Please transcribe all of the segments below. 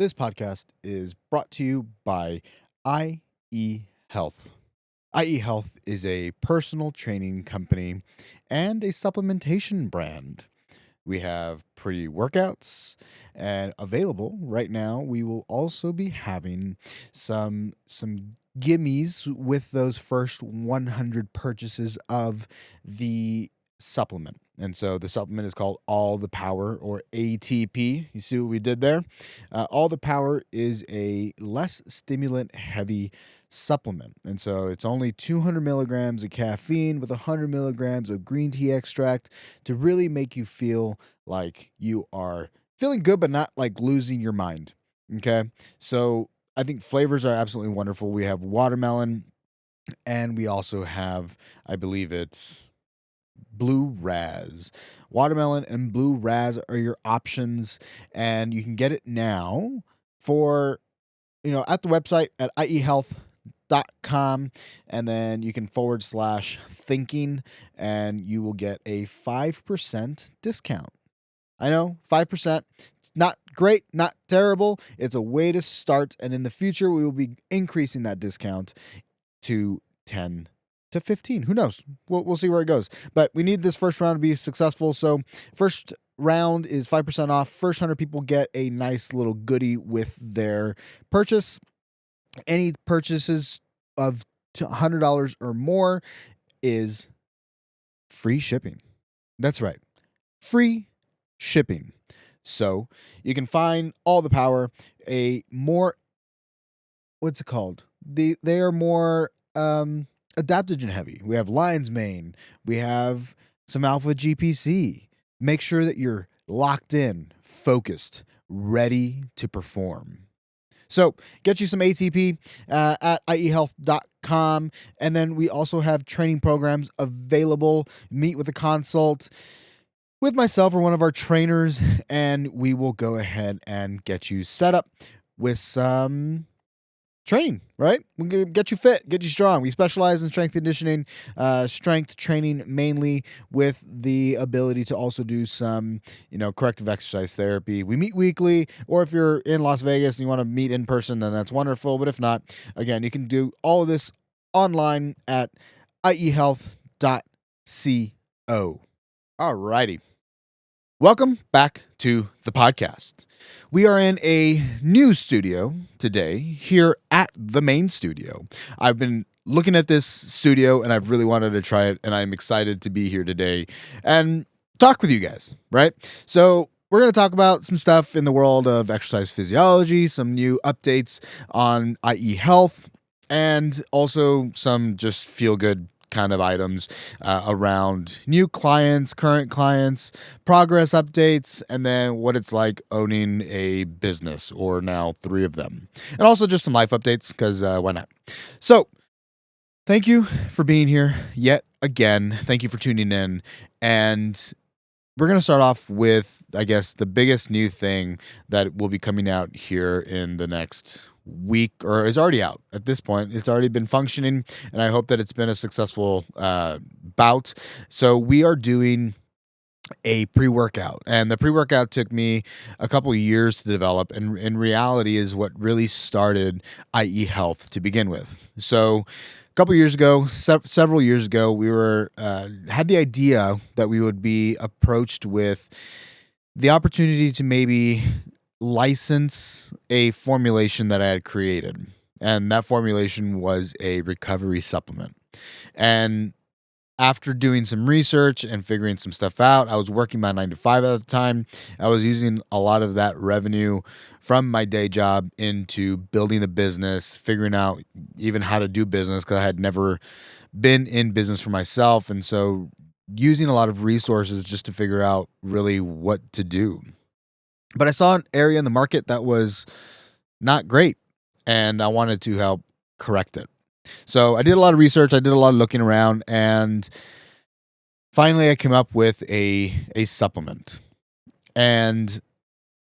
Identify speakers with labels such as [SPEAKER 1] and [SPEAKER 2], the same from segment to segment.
[SPEAKER 1] This podcast is brought to you by EHealth. EHealth is a personal training company and a supplementation brand. We have pre-workouts and available right now. We will also be having some gimmies with those first 100 purchases of the supplement. And so the supplement is called All the Power, or ATP. You see what we did there? All the Power is a less stimulant heavy supplement. And so it's only 200 milligrams of caffeine with 100 milligrams of green tea extract to really make you feel like you are feeling good, but not like losing your mind. Okay. So I think flavors are absolutely wonderful. We have watermelon, and we also have, I believe it's blue raz. Watermelon and blue raz are your options, and you can get it now for, at the website at EHealth.com, and then you can /thinking, and you will get a 5% discount. I know, 5%. It's not great, not terrible. It's a way to start, and in the future, we will be increasing that discount to 10 to 15. Who knows? We'll see where it goes. But we need this first round to be successful. So first round is 5% off. First 100 people get a nice little goodie with their purchase. Any purchases of $100 or more is free shipping. That's right. Free shipping. So you can find All the Power what's it called? They are more adaptogen heavy. We have lion's mane. We have some alpha GPC. Make sure that you're locked in, focused, ready to perform. So get you some ATP at EHealth.com. And then we also have training programs available. Meet with a consult with myself or one of our trainers, and we will go ahead and get you set up with some training, right? We can get you fit, get you strong. We specialize in strength conditioning, strength training mainly, with the ability to also do some, corrective exercise therapy. We meet weekly, or if you're in Las Vegas and you want to meet in person, then that's wonderful. But if not, again, you can do all of this online at IEHealth.co. All righty. Welcome back to the podcast. We are in a new studio today here at the main studio. I've been looking at this studio and I've really wanted to try it, and I'm excited to be here today and talk with you guys, right? So we're going to talk about some stuff in the world of exercise physiology, some new updates on EHealth, and also some just feel-good kind of items around new clients, current clients, progress updates, and then what it's like owning a business, or now 3 of them. And also just some life updates, because why not? So thank you for being here yet again. Thank you for tuning in. And we're going to start off with, I guess, the biggest new thing that will be coming out here in the next week, or is already out at this point. It's already been functioning, and I hope that it's been a successful bout. So we are doing a pre-workout, and the pre-workout took me a couple of years to develop, and in reality is what really started EHealth to begin with. So a couple years ago, several years ago, we had the idea that we would be approached with the opportunity to maybe license a formulation that I had created. And that formulation was a recovery supplement. And after doing some research and figuring some stuff out, I was working my 9 to 5 at the time. I was using a lot of that revenue from my day job into building the business, figuring out even how to do business, because I had never been in business for myself. And so using a lot of resources just to figure out really what to do. But I saw an area in the market that was not great, and I wanted to help correct it. So I did a lot of research, I did a lot of looking around, and finally I came up with a supplement. And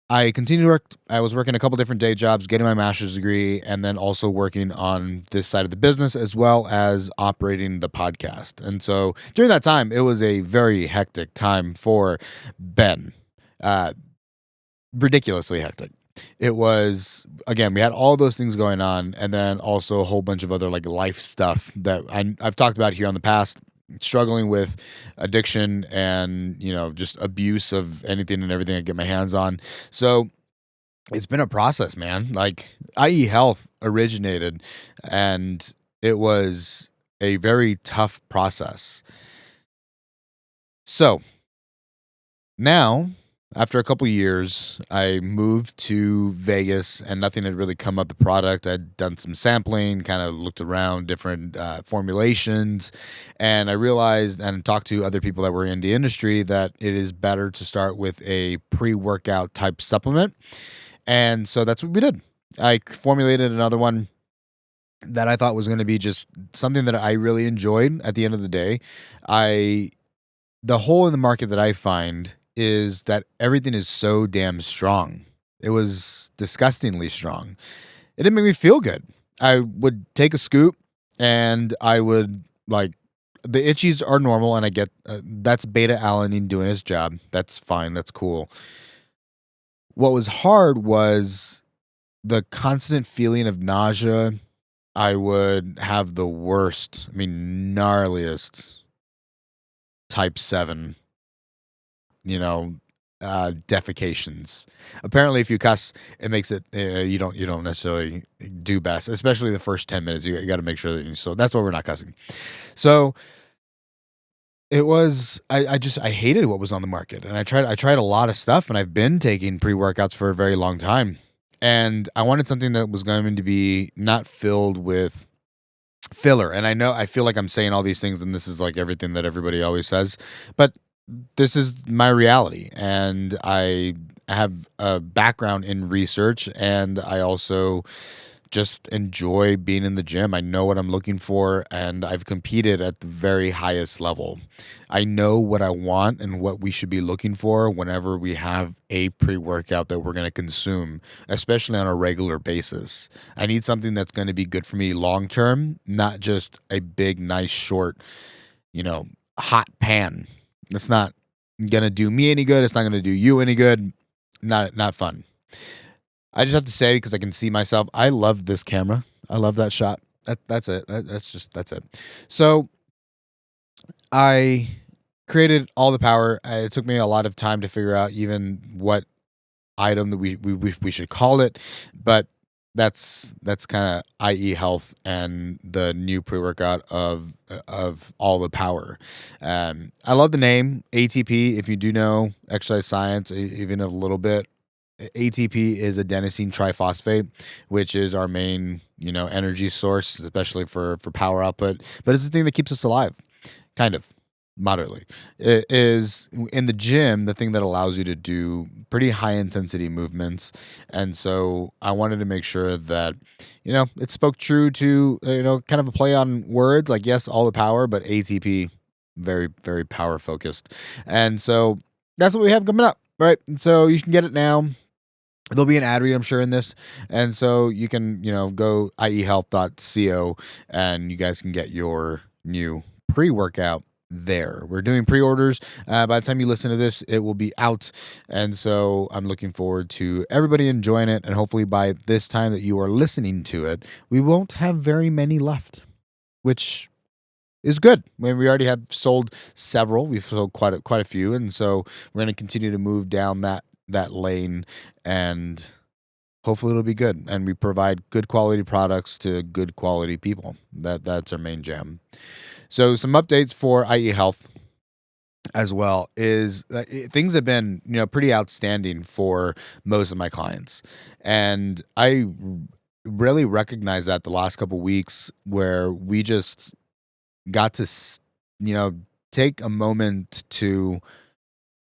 [SPEAKER 1] I continued to work. I was working a couple different day jobs, getting my master's degree, and then also working on this side of the business, as well as operating the podcast. And so during that time, it was a very hectic time for Ben. Ridiculously hectic. it was, again, we had all those things going on, and then also a whole bunch of other like life stuff that I've talked about here on the past, struggling with addiction and, just abuse of anything and everything I get my hands on. So it's been a process, man. Like EHealth originated, and it was a very tough process. So now, after a couple years, I moved to Vegas, and nothing had really come of the product. I'd done some sampling, kind of looked around different formulations, and I realized and talked to other people that were in the industry that it is better to start with a pre-workout type supplement. And so that's what we did. I formulated another one that I thought was going to be just something that I really enjoyed at the end of the day. The hole in the market that I find is that everything is so damn strong. It was disgustingly strong. It didn't make me feel good. I would take a scoop and I would the itchies are normal, and I get that's beta alanine doing its job. That's fine. That's cool. What was hard was the constant feeling of nausea. I would have the worst, gnarliest type 7, defecations. Apparently, if you cuss, it makes it, you don't necessarily do best, especially the first 10 minutes. You got to make sure that so that's why we're not cussing. So it was, I hated what was on the market, and I tried a lot of stuff, and I've been taking pre-workouts for a very long time. And I wanted something that was going to be not filled with filler. And I feel like I'm saying all these things, and this is like everything that everybody always says, but this is my reality. And I have a background in research, and I also just enjoy being in the gym. I know what I'm looking for, and I've competed at the very highest level. I know what I want and what we should be looking for whenever we have a pre-workout that we're going to consume, especially on a regular basis. I need something that's going to be good for me long term, not just a big, nice, short, hot pan. It's not going to do me any good. It's not going to do you any good. Not fun. I just have to say, because I can see myself, I love this camera. I love that shot. That's it. That's it. So I created all the power. It took me a lot of time to figure out even what item that we should call it, but that's kind of EHealth and the new pre-workout of all the power. I love the name ATP. If you do know exercise science, even a little bit, ATP is adenosine triphosphate, which is our main, energy source, especially for power output. But it's the thing that keeps us alive, kind of, moderately. It is in the gym the thing that allows you to do pretty high intensity movements. And so I wanted to make sure that, it spoke true to, kind of a play on words, like, yes, all the power, but ATP, very, very power focused. And so that's what we have coming up, right? And so you can get it now. There'll be an ad read, I'm sure, in this. And so you can, go iehealth.co, and you guys can get your new pre-workout there. We're doing pre-orders. By the time you listen to this, it will be out. And so I'm looking forward to everybody enjoying it. And hopefully by this time that you are listening to it, we won't have very many left, which is good. We already have sold several. We've sold quite a few. And so we're going to continue to move down that lane, and hopefully it'll be good. And we provide good quality products to good quality people. That's our main jam. So some updates for EHealth as well is things have been, pretty outstanding for most of my clients. And I really recognize that the last couple weeks, where we just got to, take a moment to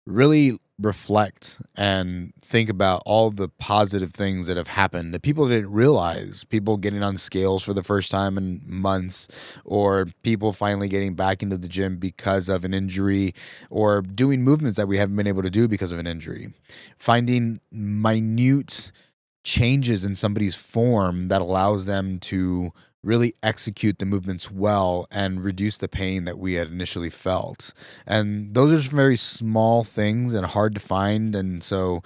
[SPEAKER 1] really reflect and think about all the positive things that have happened that people didn't realize. People getting on scales for the first time in months, or people finally getting back into the gym because of an injury, or doing movements that we haven't been able to do because of an injury. Finding minute changes in somebody's form that allows them to really execute the movements well and reduce the pain that we had initially felt. And those are just very small things and hard to find. And so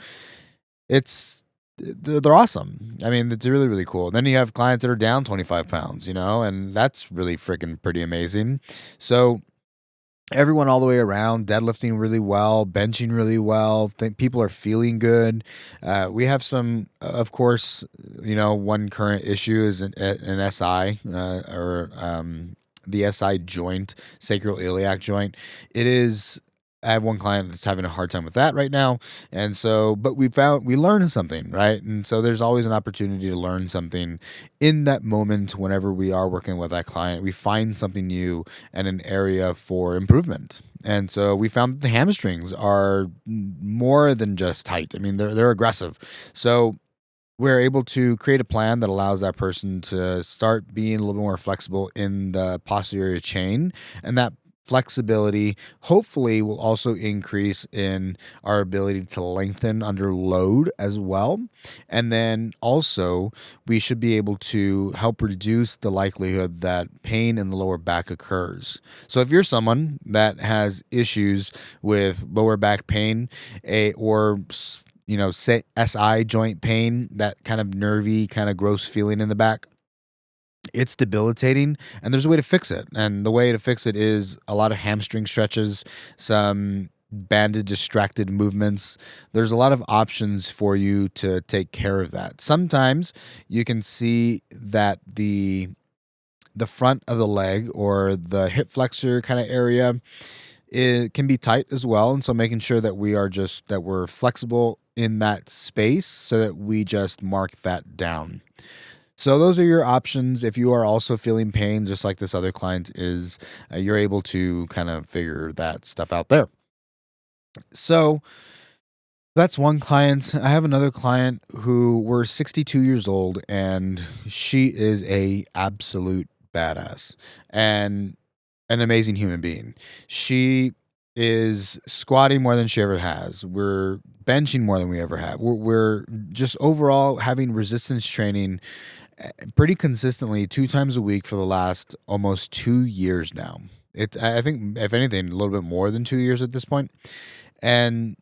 [SPEAKER 1] it's they're awesome. I mean, it's really, really cool. Then you have clients that are down 25 pounds, and that's really freaking pretty amazing. So everyone all the way around, deadlifting really well, benching really well. Think people are feeling good. We have some, of course, one current issue is an SI or the SI joint, sacroiliac joint. It is. I have one client that's having a hard time with that right now. And so, but we learned something, right? And so there's always an opportunity to learn something in that moment whenever we are working with that client. We find something new and an area for improvement. And so we found that the hamstrings are more than just tight. I mean, they're aggressive. So we're able to create a plan that allows that person to start being a little bit more flexible in the posterior chain. And that flexibility hopefully will also increase in our ability to lengthen under load as well. And then also we should be able to help reduce the likelihood that pain in the lower back occurs. So if you're someone that has issues with lower back pain, or say SI joint pain, that kind of nervy, kind of gross feeling in the back, it's debilitating, and there's a way to fix it. And the way to fix it is a lot of hamstring stretches, some banded, distracted movements. There's a lot of options for you to take care of that. Sometimes you can see that the front of the leg or the hip flexor kind of area, it can be tight as well. And so making sure that we're flexible in that space so that we just mark that down. So those are your options. If you are also feeling pain, just like this other client is, you're able to kind of figure that stuff out there. So that's one client. I have another client who we're 62 years old, and she is a absolute badass and an amazing human being. She is squatting more than she ever has. We're benching more than we ever have. We're just overall having resistance training pretty consistently 2 times a week for the last almost 2 years now. I think, if anything, a little bit more than 2 years at this point. And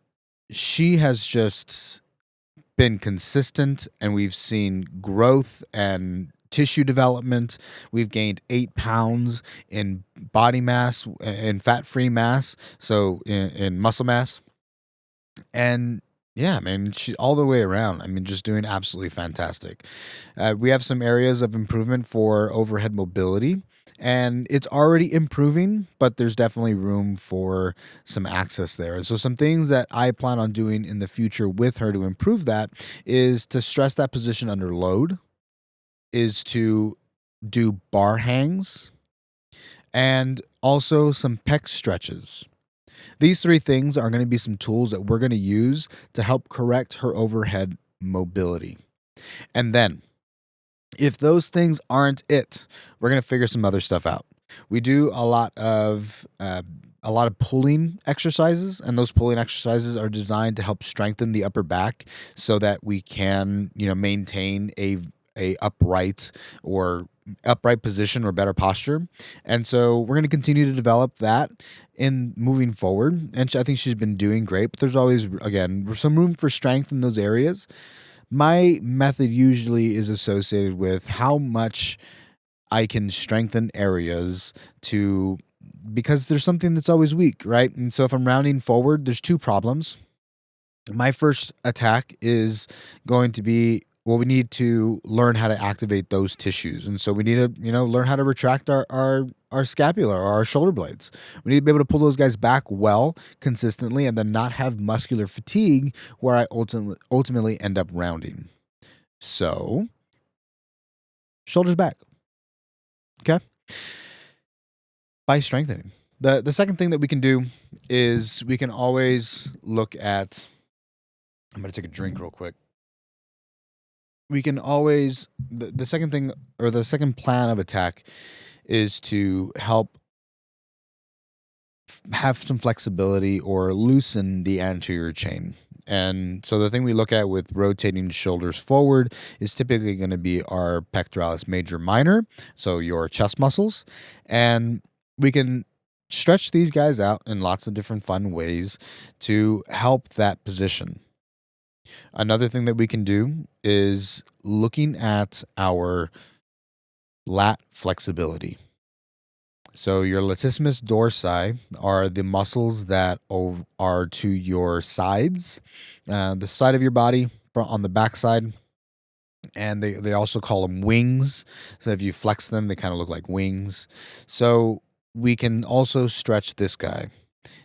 [SPEAKER 1] she has just been consistent, and we've seen growth and tissue development. We've gained 8 pounds in body mass, in fat-free mass, so in muscle mass. And yeah, man, she all the way around. I mean, just doing absolutely fantastic. We have some areas of improvement for overhead mobility, and it's already improving, but there's definitely room for some access there. And so some things that I plan on doing in the future with her to improve that is to stress that position under load, is to do bar hangs, and also some pec stretches. These 3 things are going to be some tools that we're going to use to help correct her overhead mobility. And then, if those things aren't it, we're going to figure some other stuff out. We do a lot of pulling exercises, and those pulling exercises are designed to help strengthen the upper back so that we can, maintain a upright position or better posture. And so we're going to continue to develop that in moving forward. And I think she's been doing great, but there's always, again, some room for strength in those areas. My method usually is associated with how much I can strengthen areas because there's something that's always weak, right? And so if I'm rounding forward, there's 2 problems. My first attack is going to be, well, we need to learn how to activate those tissues. And so we need to, learn how to retract our scapula or our shoulder blades. We need to be able to pull those guys back well, consistently, and then not have muscular fatigue where I ultimately end up rounding. So, shoulders back. Okay? By strengthening. The second thing that we can do is we can always look at, I'm going to take a drink real quick. We can always, the second thing, or the second plan of attack, is to help have some flexibility or loosen the anterior chain. And so the thing we look at with rotating shoulders forward is typically going to be our pectoralis major minor, so your chest muscles. And we can stretch these guys out in lots of different fun ways to help that position. Another thing that we can do is looking at our lat flexibility. So your latissimus dorsi are the muscles that are to your sides, the side of your body on the back side, and they also call them wings. So if you flex them, they kind of look like wings. So we can also stretch this guy,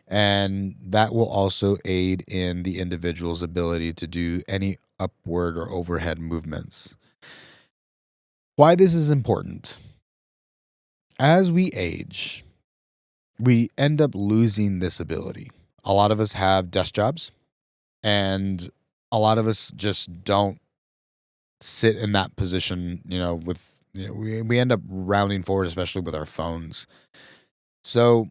[SPEAKER 1] and that will also aid in the individual's ability to do any upward or overhead movements. Why this is important: as we age, we end up losing this ability. A lot of us have desk jobs, and a lot of us just don't sit in that position, we end up rounding forward, especially with our phones. So,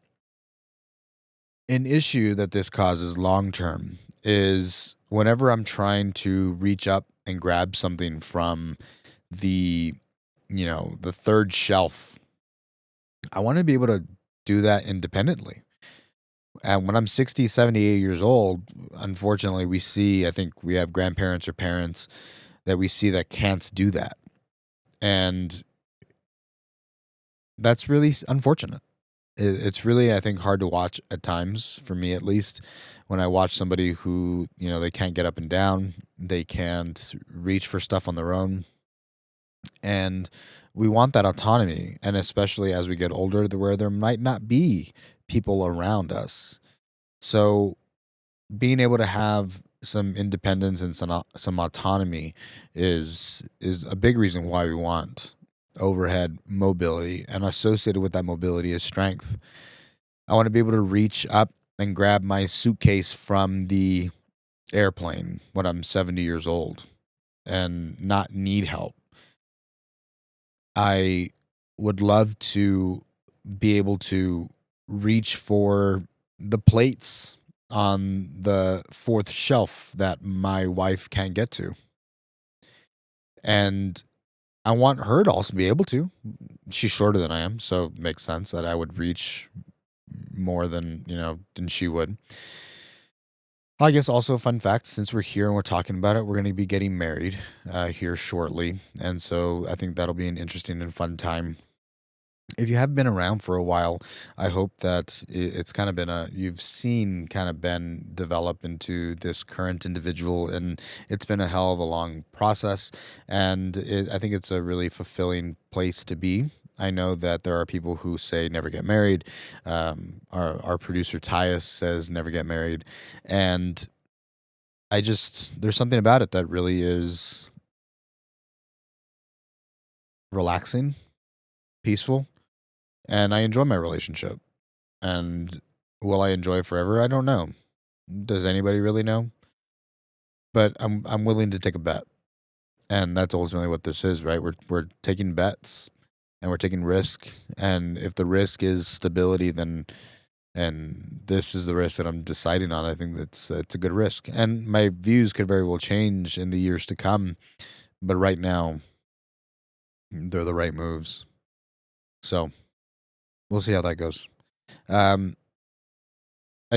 [SPEAKER 1] an issue that this causes long term is whenever I'm trying to reach up and grab something from the, the third shelf, I want to be able to do that independently. And when I'm 60, 78 years old, unfortunately, I think we have grandparents or parents that we see that can't do that. And that's really unfortunate. It's really, I think, hard to watch at times, for me at least, when I watch somebody who, they can't get up and down, they can't reach for stuff on their own. And we want that autonomy. And especially as we get older, where there might not be people around us. So being able to have some independence and some autonomy is a big reason why we want overhead mobility, and associated with that mobility is strength. I want to be able to reach up and grab my suitcase from the airplane when I'm 70 years old and not need help. I would love to be able to reach for the plates on the fourth shelf that my wife can't get to. And I want her to also be able to. She's shorter than I am, so it makes sense that I would reach more than she would. I guess also a fun fact, since we're here and we're talking about it, we're going to be getting married here shortly. And so I think that'll be an interesting and fun time. If you have been around for a while, I hope that it's kind of been you've seen kind of Ben develop into this current individual, and it's been a hell of a long process. And I think it's a really fulfilling place to be. I know that there are people who say never get married. Our producer Tyus says never get married. And there's something about it that really is relaxing, peaceful, and I enjoy my relationship. And will I enjoy it forever? I don't know. Does anybody really know? But I'm willing to take a bet. And that's ultimately what this is, right? We're taking bets and we're taking risk. And if the risk is stability, then and this is the risk that I'm deciding on, I think it's a good risk. And my views could very well change in the years to come. But right now, they're the right moves. So we'll see how that goes. I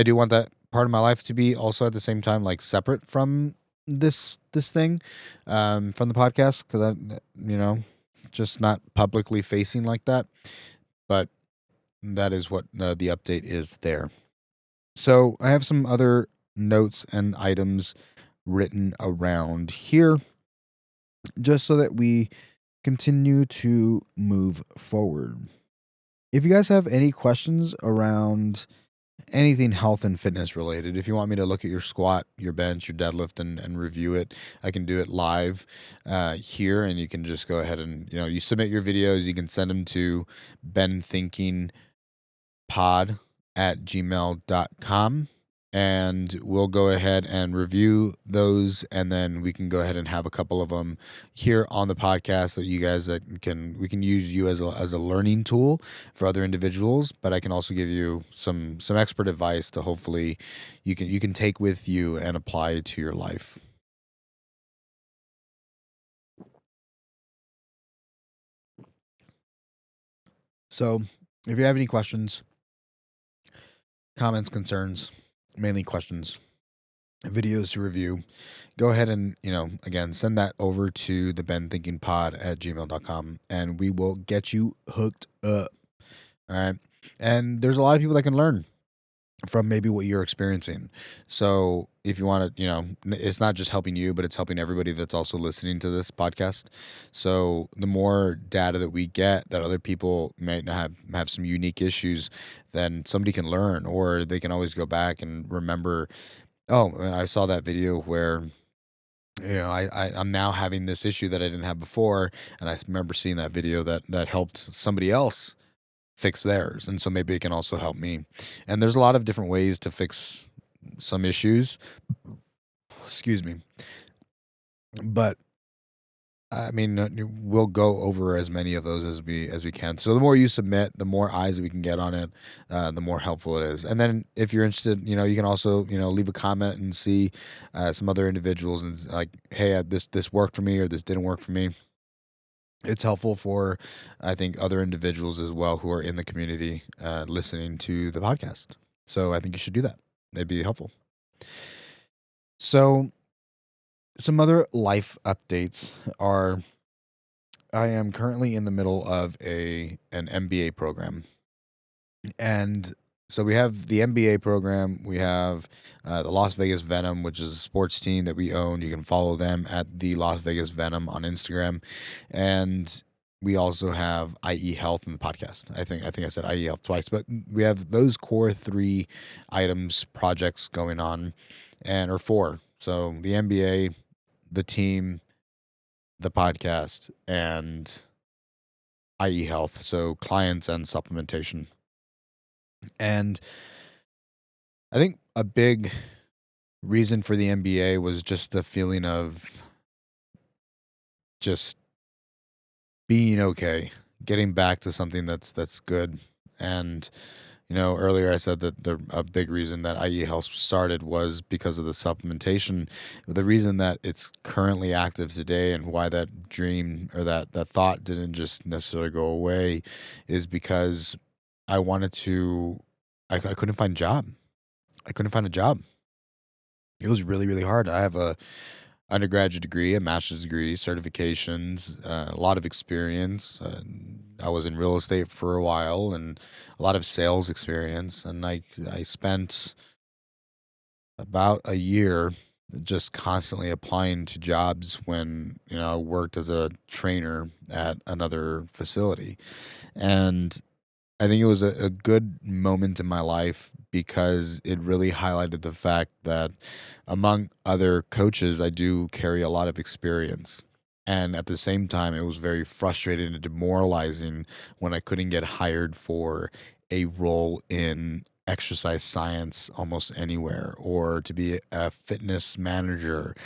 [SPEAKER 1] do want that part of my life to be also at the same time like separate from this thing, from the podcast, because just not publicly facing like that. But that is what the update is there. So I have some other notes and items written around here, just so that we continue to move forward. If you guys have any questions around anything health and fitness related, if you want me to look at your squat, your bench, your deadlift, and review it, I can do it live here. And you can just go ahead and, you submit your videos. You can send them to benthinkingpod@gmail.com. And we'll go ahead and review those, and then we can go ahead and have a couple of them here on the podcast that you guys we can use you as a learning tool for other individuals. But I can also give you some expert advice to hopefully you can take with you and apply to your life. So if you have any questions, comments, concerns, mainly questions, videos to review, go ahead and, again, send that over to the benthinkingpod@gmail.com and we will get you hooked up. All right. And there's a lot of people that can learn from maybe what you're experiencing. So if you want to, it's not just helping you, but it's helping everybody that's also listening to this podcast. So the more data that we get that other people might not have some unique issues, then somebody can learn, or they can always go back and remember, oh, man, I saw that video where, I'm now having this issue that I didn't have before. And I remember seeing that video that helped somebody else fix theirs. And so maybe it can also help me. And there's a lot of different ways to fix some issues. Excuse me. But I mean, we'll go over as many of those as we can. So the more you submit, the more eyes that we can get on it, the more helpful it is. And then if you're interested, you can also leave a comment and see some other individuals and like, hey, this worked for me or this didn't work for me. It's helpful for, I think, other individuals as well who are in the community listening to the podcast. So I think you should do that. It'd be helpful. So some other life updates are, I am currently in the middle of an MBA program. And so we have the MBA program. We have the Las Vegas Venom, which is a sports team that we own. You can follow them at the Las Vegas Venom on Instagram. And we also have EHealth in the podcast. I think I said EHealth twice, but we have those core 3 items, projects going on, or 4. So the MBA, the team, the podcast, and EHealth. So clients and supplementation. And I think a big reason for the MBA was just the feeling of just being okay, getting back to something that's good. And earlier I said that a big reason that EHealth started was because of the supplementation. The reason that it's currently active today and why that dream or that thought didn't just necessarily go away is because I wanted to, I couldn't find a job. I couldn't find a job. It was really, really hard. I have a undergraduate degree, a master's degree, certifications, a lot of experience. I was in real estate for a while and a lot of sales experience. And I spent about a year just constantly applying to jobs when, I worked as a trainer at another facility. And I think it was a good moment in my life because it really highlighted the fact that among other coaches, I do carry a lot of experience. And at the same time, it was very frustrating and demoralizing when I couldn't get hired for a role in exercise science almost anywhere or to be a fitness manager.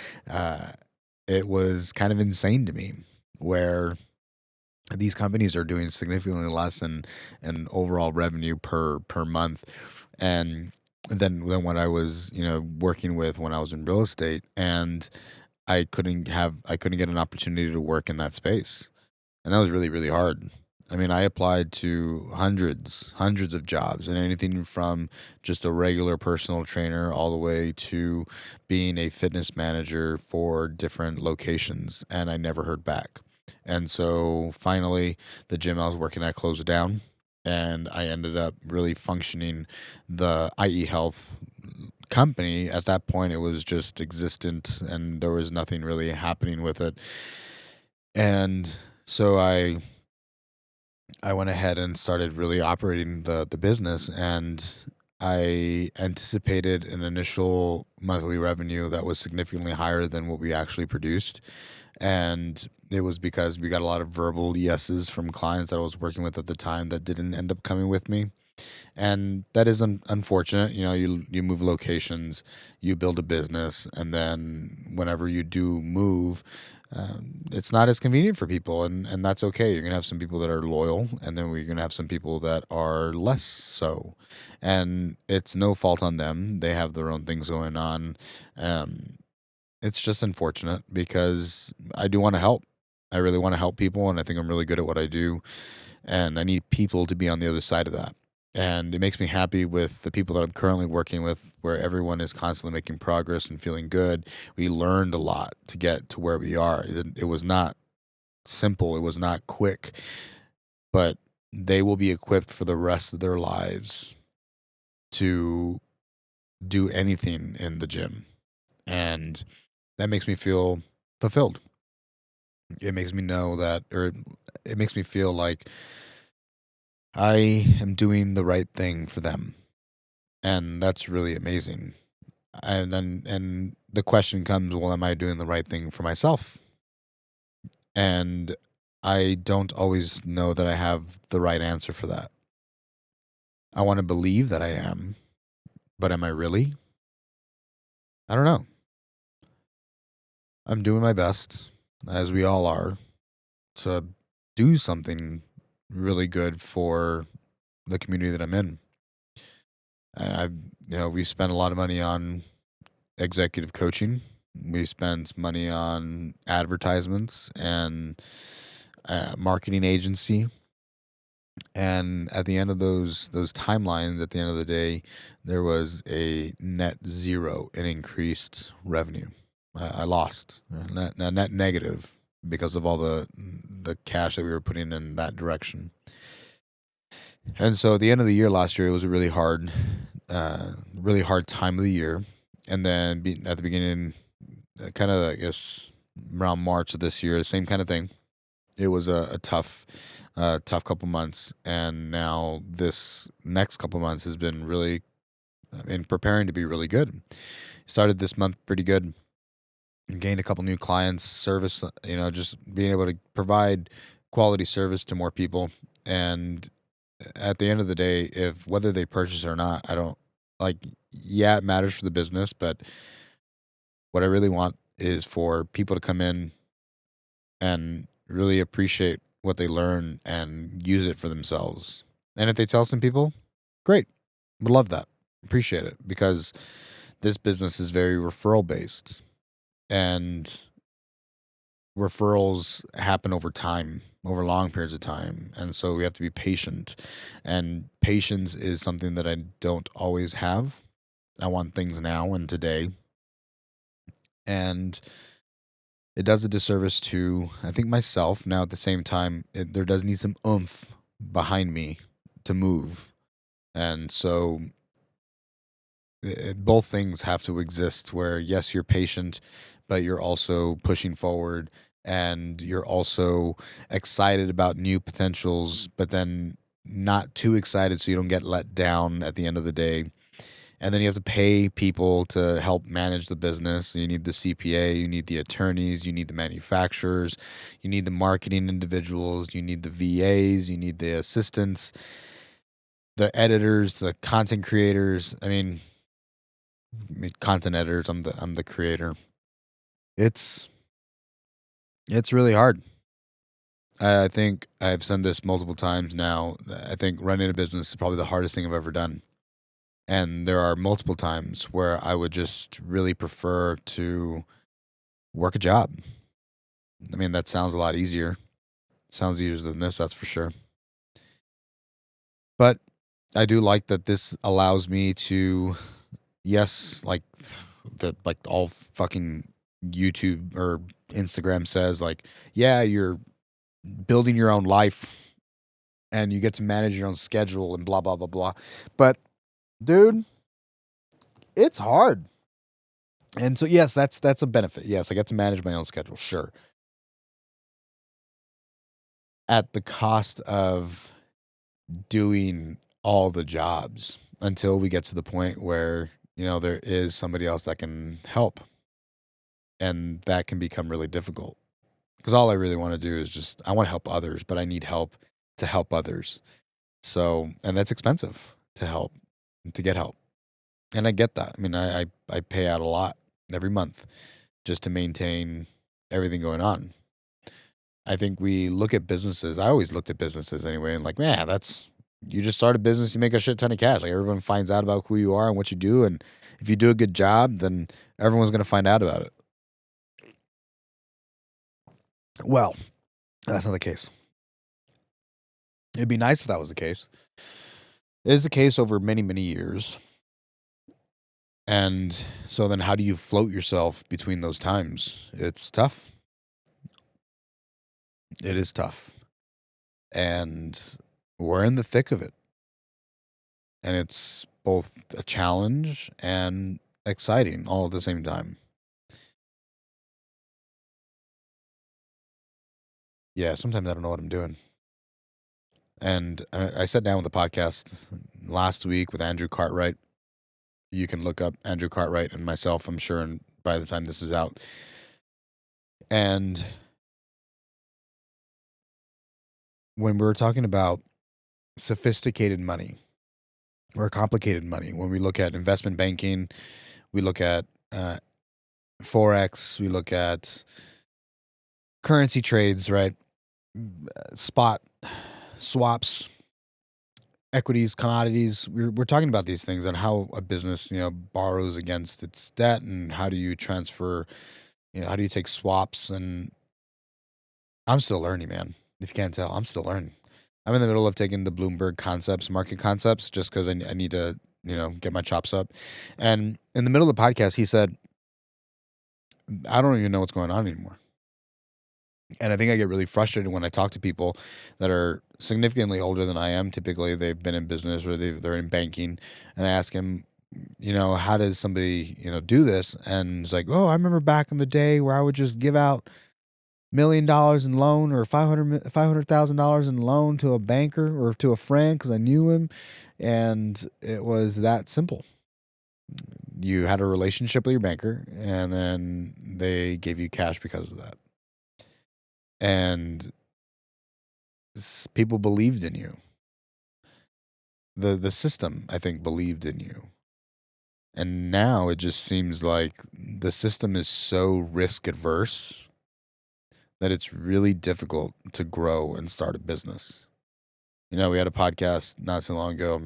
[SPEAKER 1] It was kind of insane to me where these companies are doing significantly less in overall revenue per month. And then what I was, working with when I was in real estate, and I couldn't get an opportunity to work in that space. And that was really, really hard. I mean, I applied to hundreds of jobs, and anything from just a regular personal trainer all the way to being a fitness manager for different locations, and I never heard back. And so finally, the gym I was working at closed down, and I ended up really functioning the EHealth company. At that point, it was just existent, and there was nothing really happening with it. And so I went ahead and started really operating the business, and I anticipated an initial monthly revenue that was significantly higher than what we actually produced. And it was because we got a lot of verbal yeses from clients that I was working with at the time that didn't end up coming with me. And that is unfortunate. You move locations, you build a business, and then whenever you do move, it's not as convenient for people, and that's okay. You're gonna have some people that are loyal, and then we're gonna have some people that are less so, and it's no fault on them. They have their own things going on. It's just unfortunate because I do want to help. I really want to help people, and I think I'm really good at what I do, and I need people to be on the other side of that. And it makes me happy with the people that I'm currently working with, where everyone is constantly making progress and feeling good. We learned a lot to get to where we are. It was not simple, it was not quick, but they will be equipped for the rest of their lives to do anything in the gym. And that makes me feel fulfilled. It makes me know that, or it makes me feel like I am doing the right thing for them. And that's really amazing. And the question comes, well, am I doing the right thing for myself? And I don't always know that I have the right answer for that. I want to believe that I am, but am I really? I don't know. I'm doing my best, as we all are, to do something really good for the community that I'm in. And we've spent a lot of money on executive coaching. We spent money on advertisements and marketing agency. And at the end of those timelines, at the end of the day, there was a net zero in increased revenue. I lost net negative because of all the cash that we were putting in that direction. And so at the end of the year last year, it was a really hard time of the year. And then at the beginning, kind of, I guess, around March of this year, the same kind of thing. It was a tough couple months. And now this next couple months has been really, preparing to be really good. Started this month pretty good. Gained a couple new clients, service, just being able to provide quality service to more people. And at the end of the day, if whether they purchase or not, I don't it matters for the business, but what I really want is for people to come in and really appreciate what they learn and use it for themselves. And if they tell some people, great. Would love that. Appreciate it, because this business is very referral based, and referrals happen over time, over long periods of time. And so we have to be patient. And patience is something that I don't always have. I want things now and today. And it does a disservice to, I think, myself. Now, at the same time, there does need some oomph behind me to move. And so both things have to exist, where, yes, you're patient, but you're also pushing forward, and you're also excited about new potentials, but then not too excited so you don't get let down at the end of the day. And then you have to pay people to help manage the business. You need the CPA, you need the attorneys, you need the manufacturers, you need the marketing individuals, you need the VAs, you need the assistants, the editors, the content creators. I mean, content editors. I'm the creator. It's really hard. I think I've said this multiple times now. I think running a business is probably the hardest thing I've ever done. And there are multiple times where I would just really prefer to work a job. I mean, that sounds a lot easier. Sounds easier than this, that's for sure. But I do like that this allows me to, yes, like all fucking YouTube or Instagram says, like, yeah, you're building your own life and you get to manage your own schedule and blah blah blah blah. But dude, it's hard. And so yes, that's a benefit. Yes, I get to manage my own schedule, sure. At the cost of doing all the jobs until we get to the point where, there is somebody else that can help. And that can become really difficult. Because all I really want to do is I want to help others, but I need help to help others. So, and that's expensive to get help. And I get that. I mean, I pay out a lot every month just to maintain everything going on. I think we look at businesses. I always looked at businesses anyway, and like, man, you just start a business, you make a shit ton of cash. Like, everyone finds out about who you are and what you do. And if you do a good job, then everyone's going to find out about it. Well, that's not the case. It'd be nice if that was the case. It is the case over many, many years. And so then how do you float yourself between those times? It's tough. It is tough. And we're in the thick of it. And it's both a challenge and exciting all at the same time. Yeah, sometimes I don't know what I'm doing. And I sat down with a podcast last week with Andrew Cartwright. You can look up Andrew Cartwright and myself, I'm sure, and by the time this is out. And when we're talking about sophisticated money or complicated money, when we look at investment banking, we look at Forex, we look at currency trades, right? Spot swaps, equities, commodities. We're talking about these things and how a business, borrows against its debt, and how do you transfer, how do you take swaps? And I'm still learning, man. If you can't tell, I'm still learning. I'm in the middle of taking the Bloomberg concepts, market concepts, just because I need to, get my chops up. And in the middle of the podcast, he said, I don't even know what's going on anymore. And I think I get really frustrated when I talk to people that are significantly older than I am. Typically, they've been in business or they're in banking. And I ask him, how does somebody, do this? And it's like, oh, I remember back in the day where I would just give out $1 million in loan or $500,000 in loan to a banker or to a friend because I knew him. And it was that simple. You had a relationship with your banker, and then they gave you cash because of that. And people believed in you. The system, I think, believed in you. And now it just seems like the system is so risk adverse that it's really difficult to grow and start a business. We had a podcast not so long ago.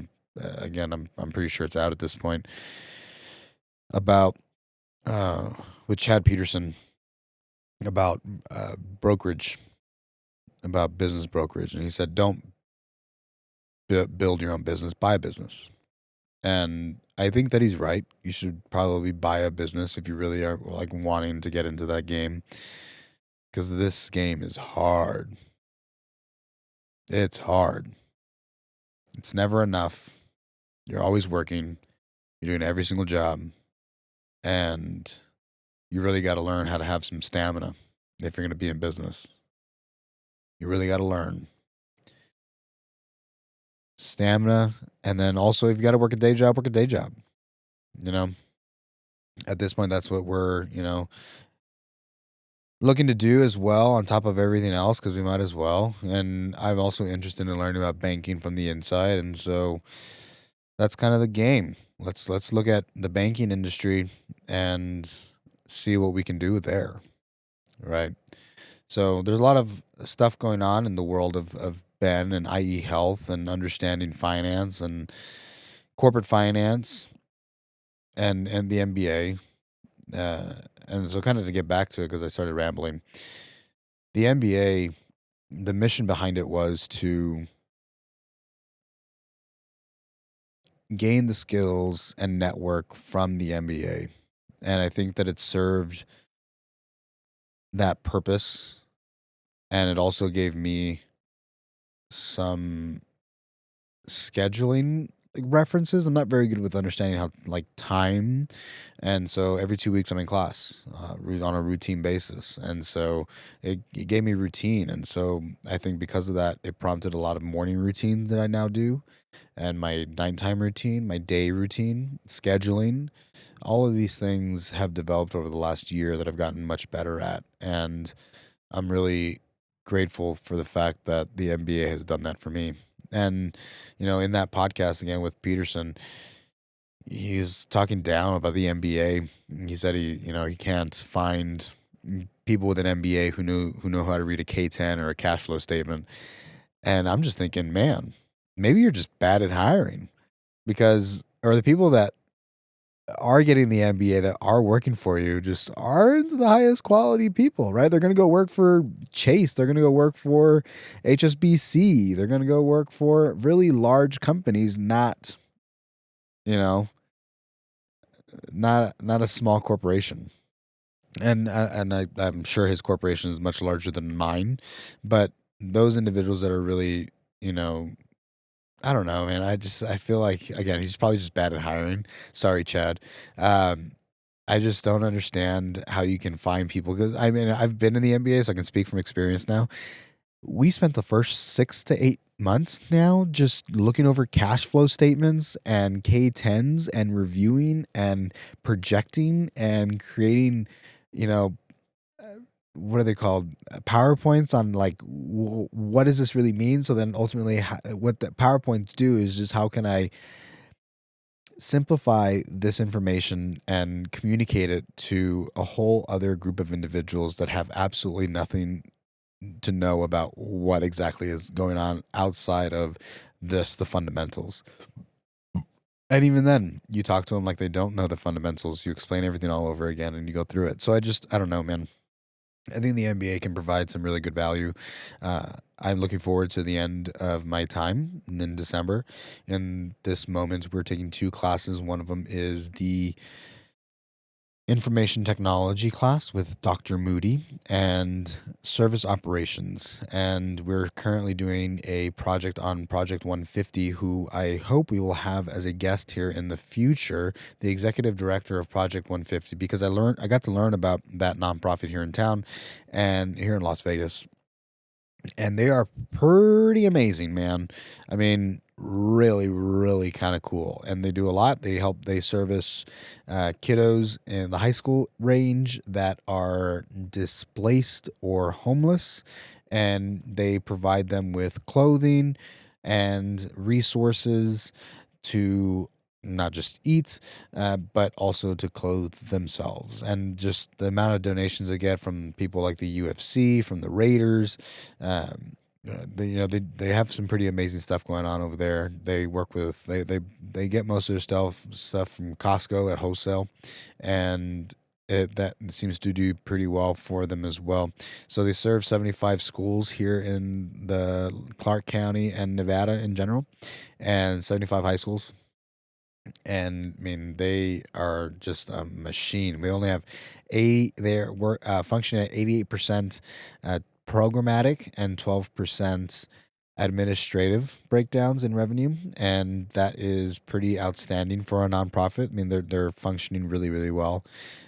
[SPEAKER 1] Again, I'm pretty sure it's out at this point, about with Chad Peterson, about brokerage, about business brokerage. And he said, don't build your own business, buy a business. And I think that he's right. You should probably buy a business if you really are like wanting to get into that game, because this game is hard. It's hard. It's never enough. You're always working. You're doing every single job. And you really got to learn how to have some stamina if you're going to be in business. You really got to learn stamina. And then also, if you got to work a day job, work a day job. At this point, that's what we're, looking to do as well on top of everything else, because we might as well. And I'm also interested in learning about banking from the inside. And so that's kind of the game. Let's look at the banking industry and see what we can do there. Right. So there's a lot of stuff going on in the world of Ben and EHealth and understanding finance and corporate finance and the MBA. And so kind of to get back to it, because I started rambling, the MBA, the mission behind it was to gain the skills and network from the MBA. And I think that it served that purpose. And it also gave me some scheduling references. I'm not very good with understanding how time, and so every 2 weeks I'm in class on a routine basis, and so it gave me routine. And so I think because of that, it prompted a lot of morning routines that I now do, and my nighttime routine, my day routine, scheduling. All of these things have developed over the last year that I've gotten much better at, and I'm really grateful for the fact that the MBA has done that for me. And, in that podcast again with Peterson, he's talking down about the MBA. He said he can't find people with an MBA who know how to read a K-10 or a cash flow statement. And I'm just thinking, man, maybe you're just bad at hiring, or the people that are getting the MBA that are working for you just aren't the highest quality people, right? They're going to go work for Chase. They're going to go work for HSBC. They're going to go work for really large companies, not, you know, not a small corporation. I'm sure his corporation is much larger than mine, but those individuals that are really, you know, I don't know, man. I feel like, again, he's probably just bad at hiring. Sorry, Chad. Um, I just don't understand how you can find people, because I mean, I've been in the NBA, so I can speak from experience now. We spent the first 6 to 8 months now just looking over cash flow statements and K10s and reviewing and projecting and creating, you know, what are they called? PowerPoints on like what does this really mean? So then ultimately, what the PowerPoints do is just how can I simplify this information and communicate it to a whole other group of individuals that have absolutely nothing to know about what exactly is going on outside of the fundamentals. And even then, you talk to them like they don't know the fundamentals. You explain everything all over again and you go through it. So I don't know, man. I think the NBA can provide some really good value. I'm looking forward to the end of my time in December. In this moment, we're taking 2 classes. One of them is the information technology class with Dr. Moody and service operations. And we're currently doing a project on Project 150, who I hope we will have as a guest here in the future, the executive director of Project 150, because I got to learn about that nonprofit here in town and here in Las Vegas, and they are pretty amazing, man. I mean, really, really kind of cool. And they do a lot. They service kiddos in the high school range that are displaced or homeless, and they provide them with clothing and resources to not just eat, but also to clothe themselves. And just the amount of donations they get from people like the UFC, from the Raiders. They have some pretty amazing stuff going on over there. They work with they get most of their stuff from Costco at wholesale, and that seems to do pretty well for them as well. So they serve 75 schools here in the Clark County and Nevada in general, and 75 high schools. And I mean, they are just a machine. We only have they're functioning at 88% programmatic and 12% administrative breakdowns in revenue, and that is pretty outstanding for a nonprofit. I mean, they're functioning really, really well.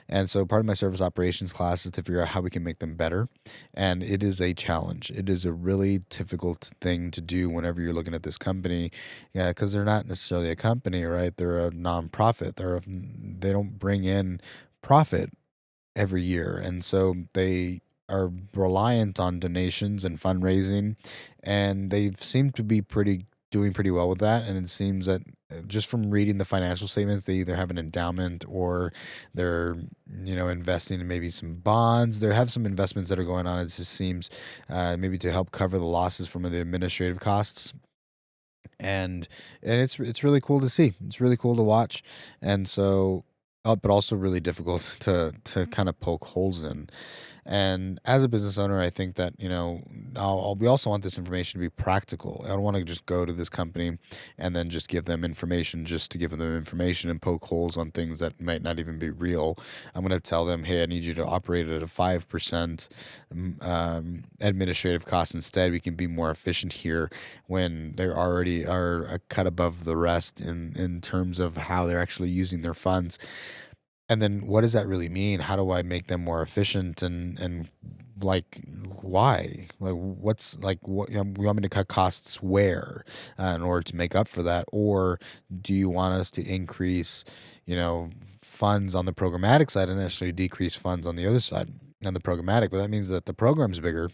[SPEAKER 1] And so part of my service operations class is to figure out how we can make them better. And it is a challenge. It is a really difficult thing to do whenever you're looking at this company, yeah, because they're not necessarily a company, right? They're a nonprofit. They don't bring in profit every year, and so they are reliant on donations and fundraising, and they seem to be doing pretty well with that. And it seems that just from reading the financial statements, they either have an endowment or they're investing in maybe some bonds. They have some investments that are going on. It just seems maybe to help cover the losses from the administrative costs. And it's really cool to see. It's really cool to watch. And so but also really difficult to kind of poke holes in. And as a business owner, I think that we also want this information to be practical. I don't want to just go to this company and then just give them information just to give them information and poke holes on things that might not even be real. I'm going to tell them, hey, I need you to operate at a 5% administrative cost instead. We can be more efficient here when they already are a cut above the rest in terms of how they're actually using their funds. And then what does that really mean? How do I make them more efficient, and like why? Like what's like what you want me to cut costs where in order to make up for that? Or do you want us to increase, funds on the programmatic side and actually decrease funds on the other side on the programmatic? But that means that the program's bigger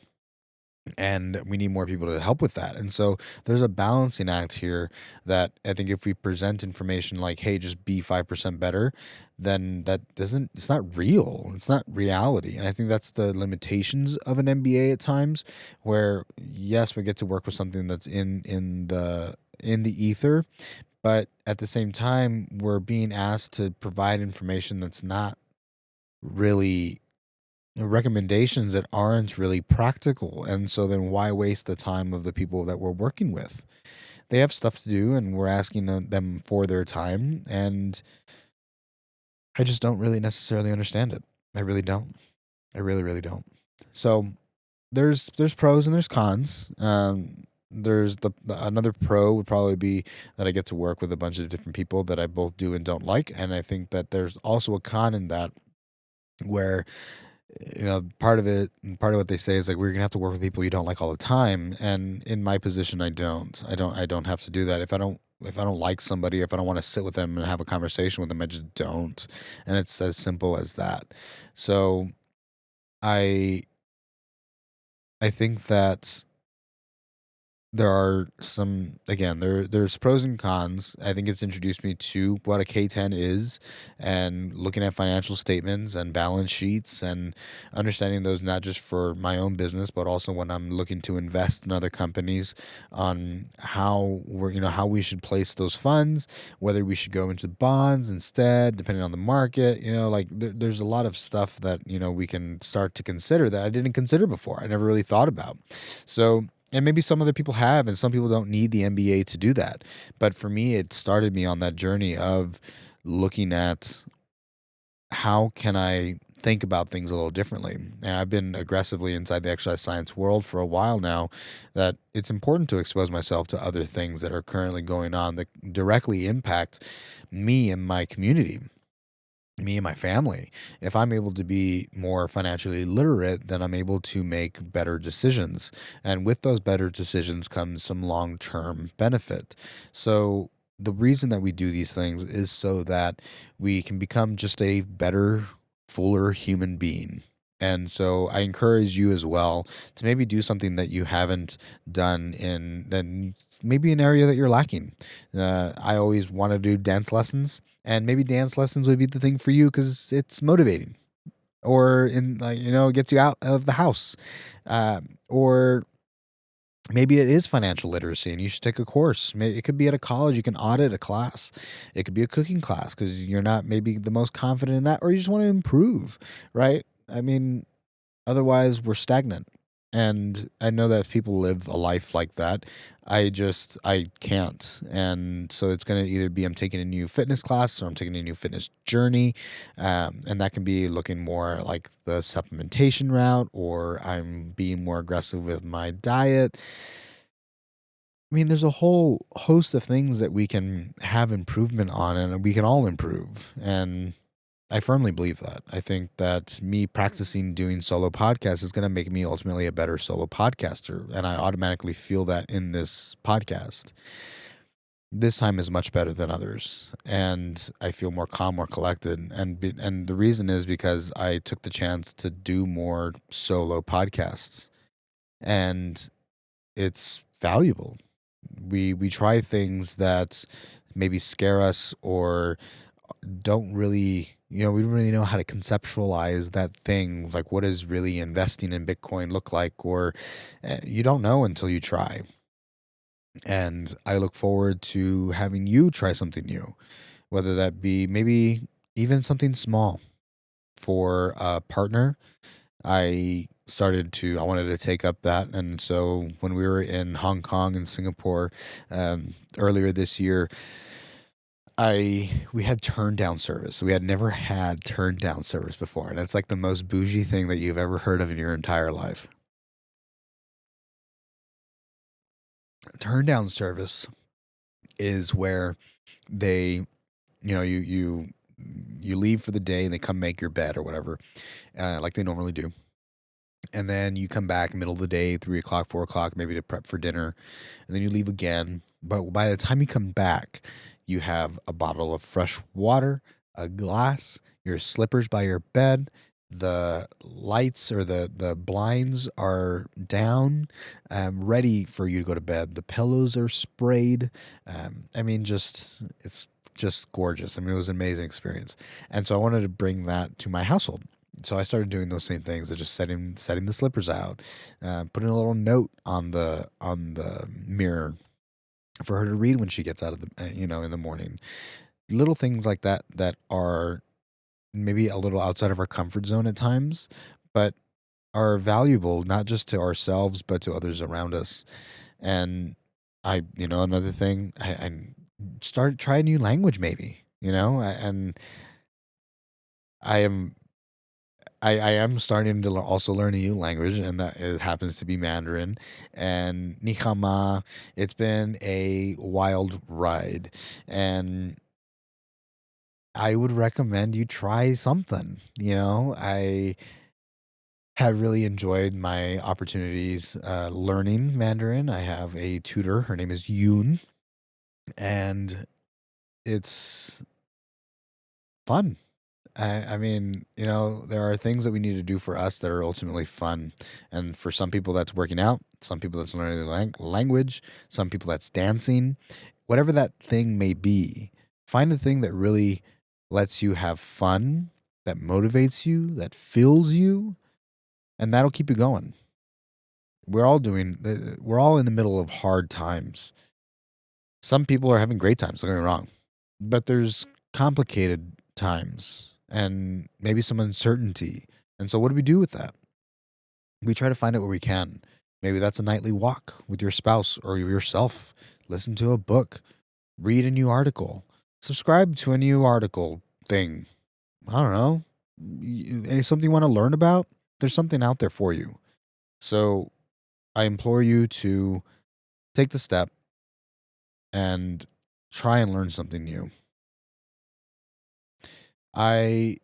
[SPEAKER 1] and we need more people to help with that. And so there's a balancing act here that I think if we present information like, hey, just be 5% better, then it's not real. It's not reality. And I think that's the limitations of an MBA at times, where yes, we get to work with something that's in the ether, But at the same time, we're being asked to provide information that's not really recommendations that aren't really practical. And so then why waste the time of the people that we're working with? They have stuff to do and we're asking them for their time. And I just don't really necessarily understand it. I really don't. I really, really don't. So there's pros and there's cons. There's another pro would probably be that I get to work with a bunch of different people that I both do and don't like. And I think that there's also a con in that where part of what they say is like we're gonna have to work with people you don't like all the time, and in my position I don't have to do that. If I don't like somebody, if I don't want to sit with them and have a conversation with them, I just don't. And it's as simple as that. So i I think that there are some, again, there's pros and cons. I think it's introduced me to what a K10 is, and looking at financial statements and balance sheets and understanding those, not just for my own business but also when I'm looking to invest in other companies, on how we should place those funds, whether we should go into bonds instead depending on the market. There's a lot of stuff that we can start to consider that I didn't consider before. I never really thought about. So, and maybe some other people have, and some people don't need the MBA to do that. But for me, it started me on that journey of looking at how can I think about things a little differently. And I've been aggressively inside the exercise science world for a while now, that it's important to expose myself to other things that are currently going on that directly impact me and my community, me and my family. If I'm able to be more financially literate, then I'm able to make better decisions. And with those better decisions comes some long term benefit. So, the reason that we do these things is so that we can become just a better, fuller human being. And so I encourage you as well to maybe do something that you haven't done in then maybe an area that you're lacking. I always want to do dance lessons, and maybe dance lessons would be the thing for you because it's motivating, or it gets you out of the house, or maybe it is financial literacy and you should take a course. It could be at a college. You can audit a class. It could be a cooking class because you're not maybe the most confident in that, or you just want to improve, right? I mean, otherwise we're stagnant. And I know that people live a life like that. I can't. And so it's going to either be I'm taking a new fitness class or I'm taking a new fitness journey. And that can be looking more like the supplementation route, or I'm being more aggressive with my diet. I mean, there's a whole host of things that we can have improvement on, and we can all improve. And I firmly believe that. I think that me practicing doing solo podcasts is going to make me ultimately a better solo podcaster. And I automatically feel that in this podcast. This time is much better than others. And I feel more calm, more collected. And the reason is because I took the chance to do more solo podcasts. And it's valuable. We try things that maybe scare us, or don't really, we don't really know how to conceptualize that thing. Like, what does really investing in Bitcoin look like? Or you don't know until you try. And I look forward to having you try something new, whether that be maybe even something small. For a partner, I wanted to take up that. And so when we were in Hong Kong and Singapore earlier this year, we had turn down service. We had never had turn down service before. And it's like the most bougie thing that you've ever heard of in your entire life. Turn down service is where they, you leave for the day and they come make your bed or whatever, like they normally do. And then you come back middle of the day, 3 o'clock, 4 o'clock, maybe to prep for dinner. And then you leave again. But by the time you come back, you have a bottle of fresh water, a glass, your slippers by your bed. The lights or the blinds are down, ready for you to go to bed. The pillows are sprayed. It's just gorgeous. I mean, it was an amazing experience. And so I wanted to bring that to my household. So I started doing those same things of just setting the slippers out, putting a little note on the mirror for her to read when she gets out of the, in the morning. Little things like that that are maybe a little outside of our comfort zone at times, but are valuable not just to ourselves but to others around us. And another thing, I try a new language maybe, and I am I am starting to also learn a new language, and that it happens to be Mandarin. And Nihama, it's been a wild ride, and I would recommend you try something. I have really enjoyed my opportunities learning Mandarin. I have a tutor. Her name is Yoon, and it's fun. I mean, there are things that we need to do for us that are ultimately fun. And for some people, that's working out. Some people, that's learning the language. Some people, that's dancing. Whatever that thing may be, find a thing that really lets you have fun, that motivates you, that fills you, and that'll keep you going. We're all in the middle of hard times. Some people are having great times, don't get me wrong, but there's complicated times and maybe some uncertainty. And so what do we do with that? We try to find it where we can. Maybe that's a nightly walk with your spouse or yourself. Listen to a book, read a new article, subscribe to a new article thing. I don't know. Something you want to learn about? There's something out there for you. So I implore you to take the step and try and learn something new. I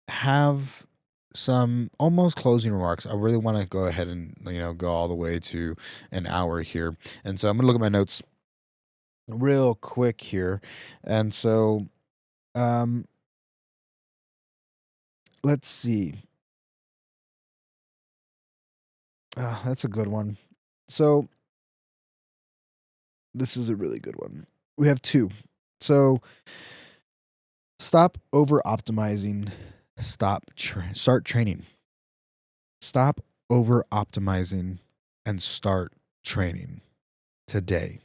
[SPEAKER 1] have some almost closing remarks. I really want to go ahead and go all the way to an hour here. And so I'm going to look at my notes real quick here. And so let's see. That's a good one. So this is a really good one. We have two. So stop over optimizing. Start training. Stop over optimizing and start training today.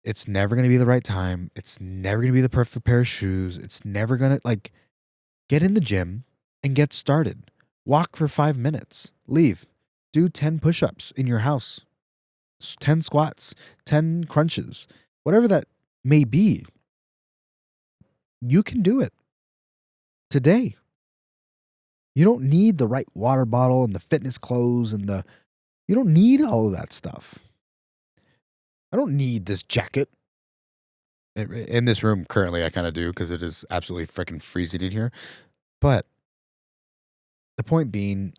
[SPEAKER 1] It's never going to be the right time. It's never going to be the perfect pair of shoes. It's never going to get in the gym and get started. Walk for 5 minutes. Leave. Do 10 push-ups in your house. 10 squats, 10 crunches, whatever that may be. You can do it today. You don't need the right water bottle and the fitness clothes you don't need all of that stuff. I don't need this jacket. In this room currently, I kind of do because it is absolutely freaking freezing in here. But the point being,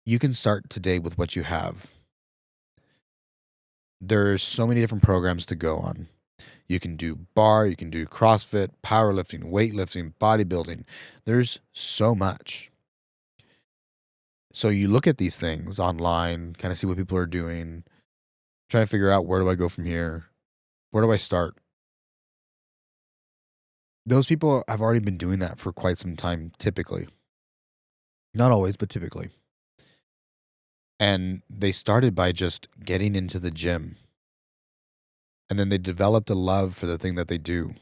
[SPEAKER 1] you can start today with what you have. There's so many different programs to go on. You can do bar, you can do CrossFit, powerlifting, weightlifting, bodybuilding. There's so much. So you look at these things online, kind of see what people are doing, trying to figure out, where do I go from here? Where do I start? Those people have already been doing that for quite some time, typically. Not always, but typically. And they started by just getting into the gym. And then they developed a love for the thing that they do,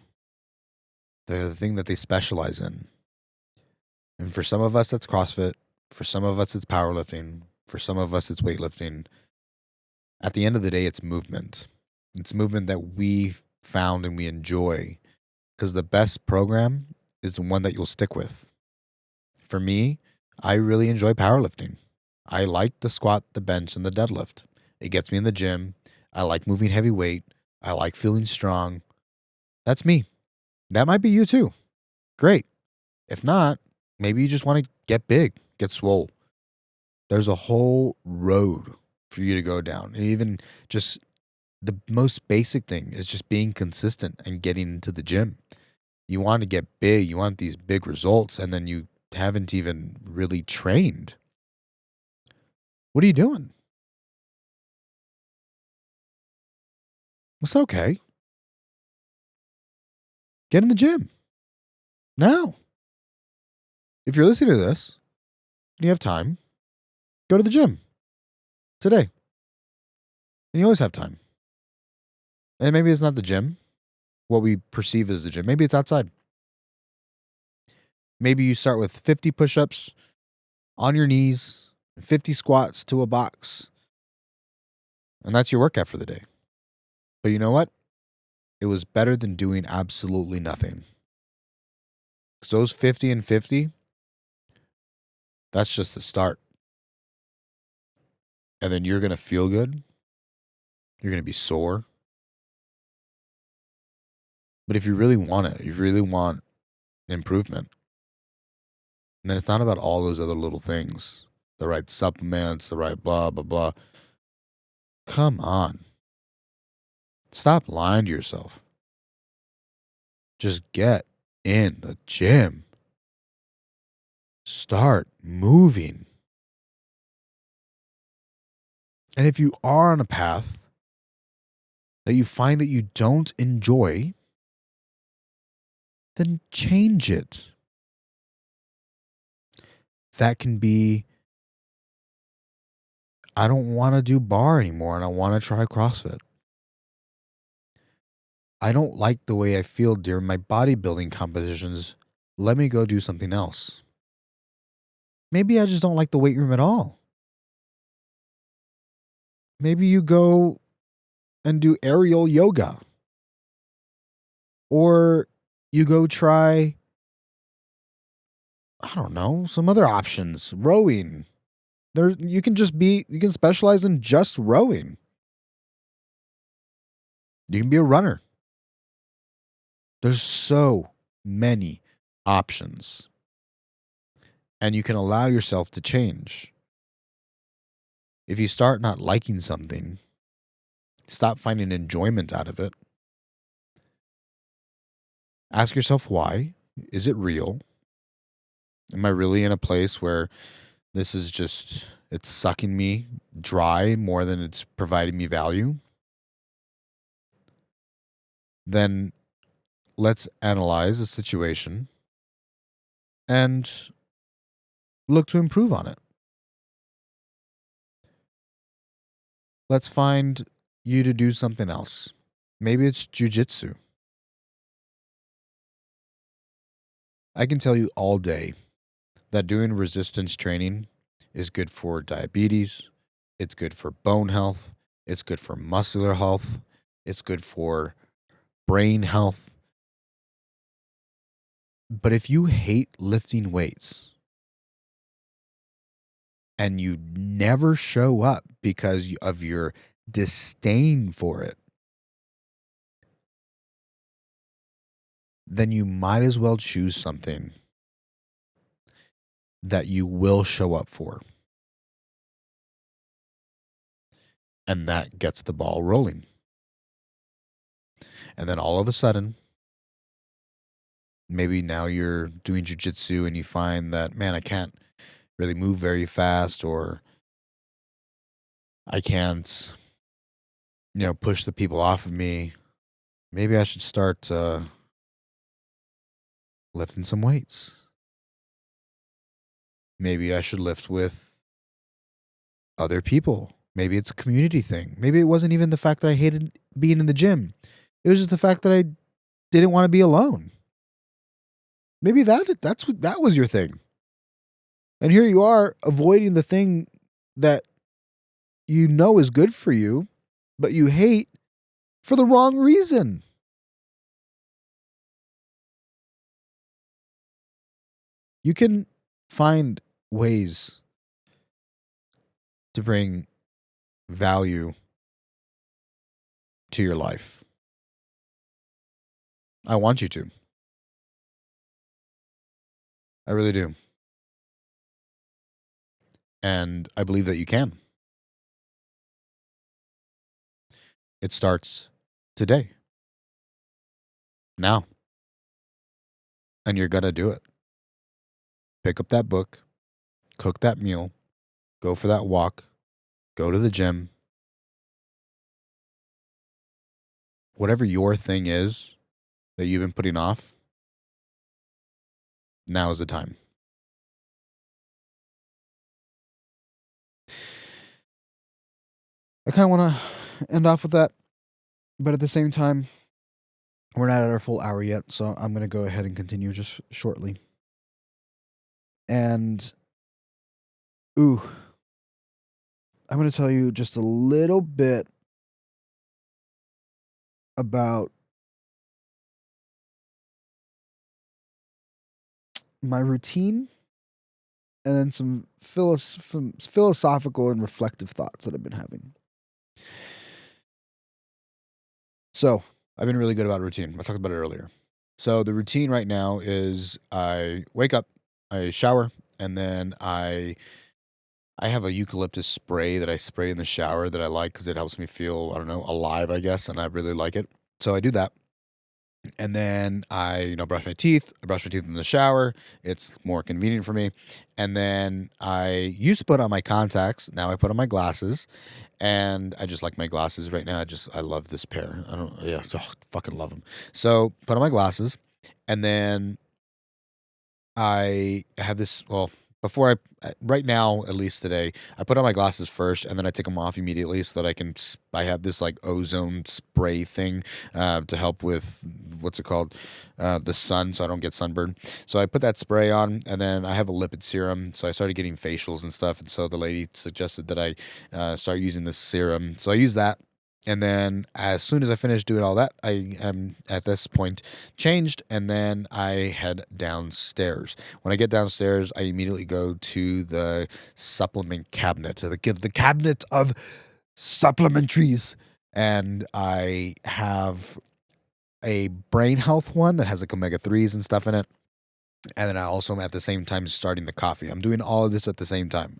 [SPEAKER 1] the thing that they specialize in. And for some of us, that's CrossFit. For some of us, it's powerlifting. For some of us, it's weightlifting. At the end of the day, it's movement. It's movement that we found and we enjoy, because the best program is the one that you'll stick with. For me, I really enjoy powerlifting. I like the squat, the bench, and the deadlift. It gets me in the gym. I like moving heavy weight. I like feeling strong. That's me. That might be you too. Great. If not, maybe you just want to get big, get swole. There's a whole road for you to go down. And even just the most basic thing is just being consistent and getting into the gym. You want to get big. You want these big results, and then you haven't even really trained. What are you doing? It's okay. Get in the gym now. If you're listening to this and you have time, go to the gym today. And you always have time. And maybe it's not the gym, what we perceive as the gym. Maybe it's outside. Maybe you start with 50 push-ups on your knees, 50 squats to a box. And that's your workout for the day. But you know what? It was better than doing absolutely nothing. Because those 50 and 50, that's just the start. And then you're going to feel good. You're going to be sore. But if you really want it, if you really want improvement, then it's not about all those other little things. The right supplements, the right blah, blah, blah. Come on. Stop lying to yourself. Just get in the gym. Start moving. And if you are on a path that you find that you don't enjoy, then change it. That can be, I don't want to do bar anymore and I want to try CrossFit. I don't like the way I feel during my bodybuilding competitions. Let me go do something else. Maybe I just don't like the weight room at all. Maybe you go and do aerial yoga. Or you go try, I don't know, some other options. Rowing. You can specialize in just rowing. You can be a runner. There's so many options. And you can allow yourself to change. If you start not liking something, stop finding enjoyment out of it. Ask yourself why. Is it real? Am I really in a place where this is just, it's sucking me dry more than it's providing me value? Then let's analyze the situation and look to improve on it. Let's find you to do something else. Maybe it's jujitsu. I can tell you all day that doing resistance training is good for diabetes. It's good for bone health. It's good for muscular health. It's good for brain health. But if you hate lifting weights and you never show up because of your disdain for it, then you might as well choose something that you will show up for. And that gets the ball rolling. And then all of a sudden, maybe now you're doing jujitsu and you find that, man, I can't really move very fast, or I can't, push the people off of me. Maybe I should start lifting some weights. Maybe I should lift with other people. Maybe it's a community thing. Maybe it wasn't even the fact that I hated being in the gym. It was just the fact that I didn't want to be alone. Maybe that was your thing. And here you are avoiding the thing that you know is good for you, but you hate for the wrong reason. You can find ways to bring value to your life. I want you to. I really do. And I believe that you can. It starts today. Now. And you're going to do it. Pick up that book, cook that meal, go for that walk, go to the gym. Whatever your thing is that you've been putting off, now is the time. I kind of want to end off with that. But at the same time, we're not at our full hour yet, so I'm going to go ahead and continue just shortly. And, I'm going to tell you just a little bit about my routine and then some philosophical and reflective thoughts that I've been having. So, I've been really good about routine. I talked about it earlier. So, the routine right now is I wake up, I shower, and then I have a eucalyptus spray that I spray in the shower that I like because it helps me feel, alive, I guess, and I really like it. So I do that. And then I, brush my teeth. I brush my teeth in the shower. It's more convenient for me. And then I used to put on my contacts. Now I put on my glasses. And I just like my glasses right now. I love this pair. Fucking love them. So put on my glasses. And then I have this, right now, at least today, I put on my glasses first and then I take them off immediately so that I have this like ozone spray thing to help with, what's it called? The sun, so I don't get sunburned. So I put that spray on and then I have a lipid serum. So I started getting facials and stuff. And so the lady suggested that I start using this serum. So I use that. And then as soon as I finish doing all that, I am at this point changed and then I head downstairs. When I get downstairs, I immediately go to the supplement cabinet, the cabinet of supplementaries. And I have a brain health one that has like omega-3s and stuff in it. And then I also am at the same time starting the coffee. I'm doing all of this at the same time.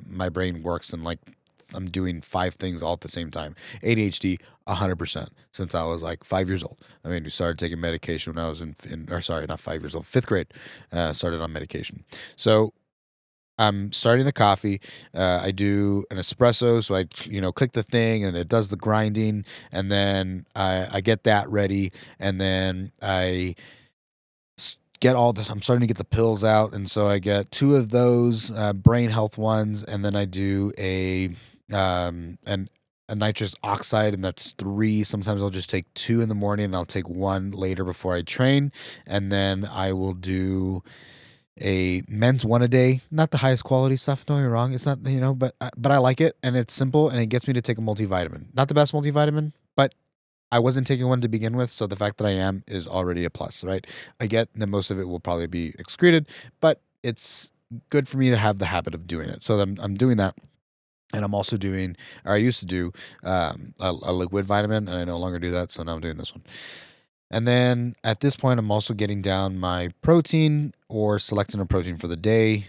[SPEAKER 1] My brain works in like I'm doing 5 things all at the same time. ADHD, 100%, since I was like 5 years old. I mean, we started taking medication when I was not 5 years old, 5th grade, started on medication. So I'm starting the coffee. I do an espresso. So I, click the thing and it does the grinding. And then I get that ready. And then I get all this. I'm starting to get the pills out. And so I get 2 of those brain health ones. And then I do a nitrous oxide, and that's 3. Sometimes I'll just take 2 in the morning and I'll take 1 later before I train. And then I will do a men's 1 a day. Not the highest quality stuff, don't get me wrong. It's not, but I like it and it's simple and it gets me to take a multivitamin. Not the best multivitamin, but I wasn't taking one to begin with, so the fact that I am is already a plus, right? I get that most of it will probably be excreted, but it's good for me to have the habit of doing it. So I'm doing that. And I'm also doing, or I used to do a liquid vitamin, and I no longer do that, so now I'm doing this one. And then at this point, I'm also getting down my protein or selecting a protein for the day,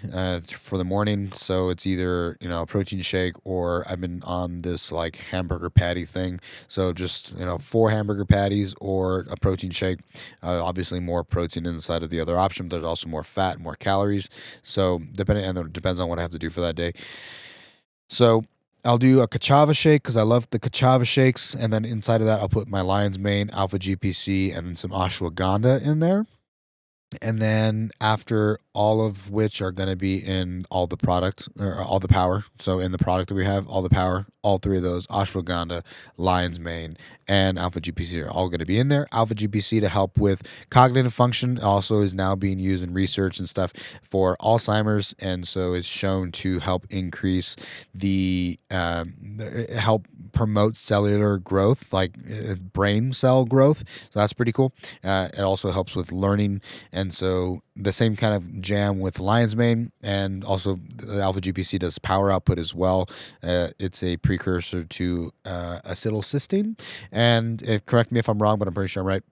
[SPEAKER 1] for the morning. So it's either, a protein shake, or I've been on this like hamburger patty thing. So just, 4 hamburger patties or a protein shake. Obviously more protein inside of the other option, but there's also more fat, more calories. So it depends on what I have to do for that day. So I'll do a cassava shake because I love the cassava shakes. And then inside of that, I'll put my lion's mane, alpha GPC, and then some ashwagandha in there. And then after all of which are going to be in all the product or all the power. So in the product that we have, all the power, all 3 of those, ashwagandha, lion's mane, and alpha GPC are all going to be in there. Alpha GPC to help with cognitive function also is now being used in research and stuff for Alzheimer's. And so it's shown to help increase help promote cellular growth, like brain cell growth. So that's pretty cool. It also helps with learning. And so the same kind of jam with lion's mane, and also the alpha GPC does power output as well. It's a precursor to acetylcysteine, and correct me if I'm wrong, but I'm pretty sure I'm right.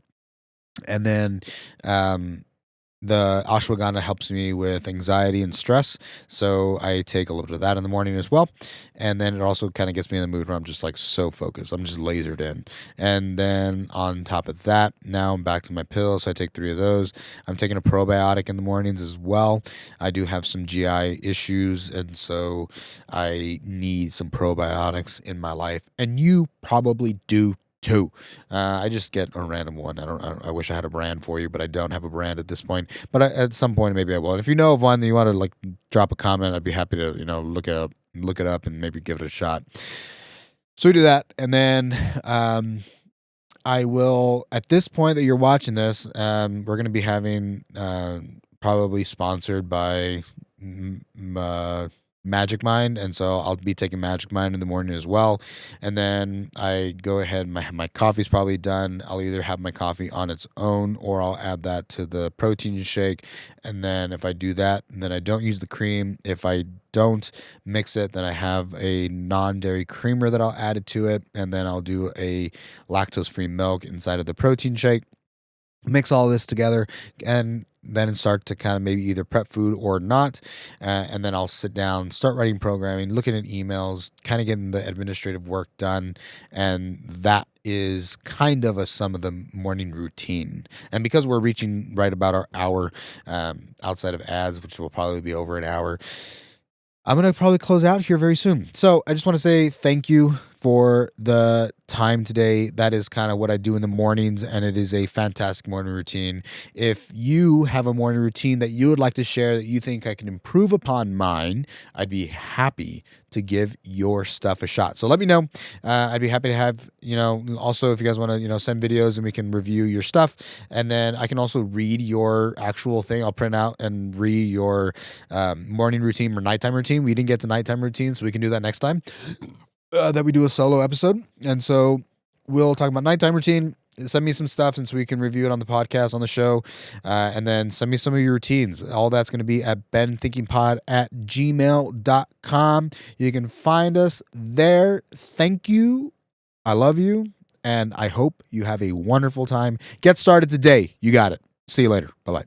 [SPEAKER 1] And then the ashwagandha helps me with anxiety and stress, so I take a little bit of that in the morning as well. And then it also kind of gets me in the mood where I'm just like so focused. I'm just lasered in. And then on top of that, now I'm back to my pills, so I take 3 of those. I'm taking a probiotic in the mornings as well. I do have some GI issues, and so I need some probiotics in my life. And you probably do too. I just get a random one. I wish I had a brand for you, but I don't have a brand at this point. But at some point, maybe I will. And if you know of one that you want to like drop a comment, I'd be happy to look it up and maybe give it a shot. So we do that, and then I will, at this point that you're watching this, we're going to be having probably sponsored by Magic Mind, and so I'll be taking Magic Mind in the morning as well. And then I go ahead, my coffee's probably done. I'll either have my coffee on its own or I'll add that to the protein shake. And then if I do that, then I don't use the cream. If I don't mix it, then I have a non-dairy creamer that I'll add it to it, and then I'll do a lactose-free milk inside of the protein shake. Mix all this together and then start to kind of maybe either prep food or not. And then I'll sit down, start writing programming, looking at emails, kind of getting the administrative work done. And that is kind of a sum of the morning routine. And because we're reaching right about our hour outside of ads, which will probably be over an hour, I'm going to probably close out here very soon. So I just want to say thank you for the time today. That is kind of what I do in the mornings, and it is a fantastic morning routine. If you have a morning routine that you would like to share that you think I can improve upon mine, I'd be happy to give your stuff a shot. So let me know. I'd be happy to have, also if you guys want to, send videos and we can review your stuff. And then I can also read your actual thing. I'll print out and read your morning routine or nighttime routine. We didn't get to nighttime routine, so we can do that next time. That we do a solo episode. And so we'll talk about nighttime routine. Send me some stuff and so we can review it on the podcast, on the show. And then send me some of your routines. All that's going to be at benthinkingpod@gmail.com. You can find us there. Thank you. I love you. And I hope you have a wonderful time. Get started today. You got it. See you later. Bye-bye.